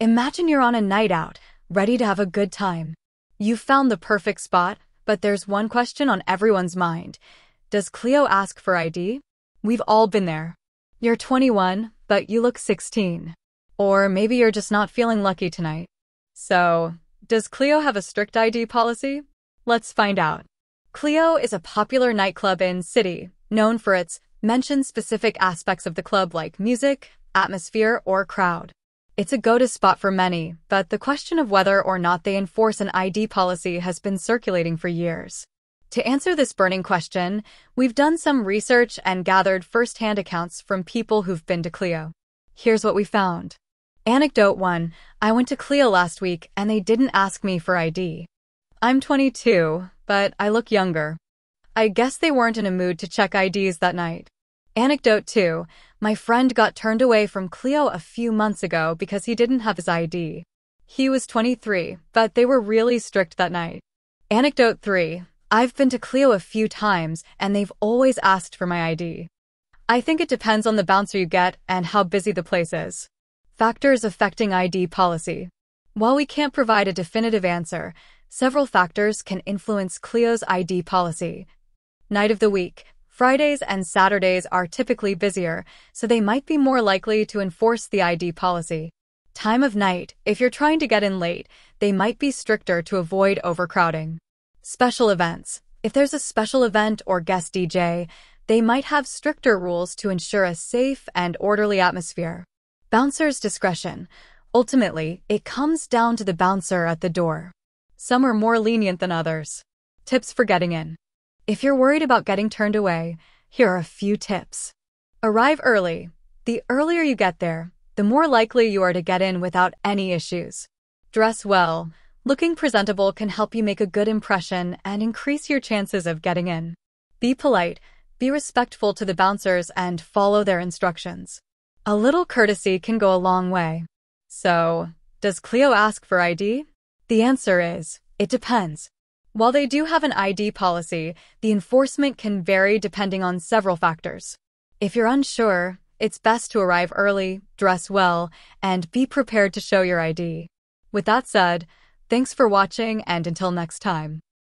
Imagine you're on a night out, ready to have a good time. You've found the perfect spot, but there's one question on everyone's mind. Does Cleo ask for ID? We've all been there. You're 21, but you look 16. Or maybe you're just not feeling lucky tonight. So, does Cleo have a strict ID policy? Let's find out. Cleo is a popular nightclub in City, known for its mention-specific aspects of the club like music, atmosphere, or crowd. It's a go-to spot for many, but the question of whether or not they enforce an ID policy has been circulating for years. To answer this burning question, we've done some research and gathered first-hand accounts from people who've been to Cleo. Here's what we found. Anecdote 1. I went to Cleo last week and they didn't ask me for ID. I'm 22, but I look younger. I guess they weren't in a mood to check IDs that night. Anecdote 2. My friend got turned away from Cleo a few months ago because he didn't have his ID. He was 23, but they were really strict that night. Anecdote 3. I've been to Cleo a few times and they've always asked for my ID. I think it depends on the bouncer you get and how busy the place is. Factors affecting ID policy. While we can't provide a definitive answer, several factors can influence Cleo's ID policy. Night of the week. Fridays and Saturdays are typically busier, so they might be more likely to enforce the ID policy. Time of night. If you're trying to get in late, they might be stricter to avoid overcrowding. Special events. If there's a special event or guest DJ, they might have stricter rules to ensure a safe and orderly atmosphere. Bouncer's discretion. Ultimately, it comes down to the bouncer at the door. Some are more lenient than others. Tips for getting in. If you're worried about getting turned away, here are a few tips. Arrive early. The earlier you get there, the more likely you are to get in without any issues. Dress well. Looking presentable can help you make a good impression and increase your chances of getting in. Be polite, be respectful to the bouncers, and follow their instructions. A little courtesy can go a long way. So, does Cleo ask for ID? The answer is, it depends. While they do have an ID policy, the enforcement can vary depending on several factors. If you're unsure, it's best to arrive early, dress well, and be prepared to show your ID. With that said, thanks for watching, and until next time.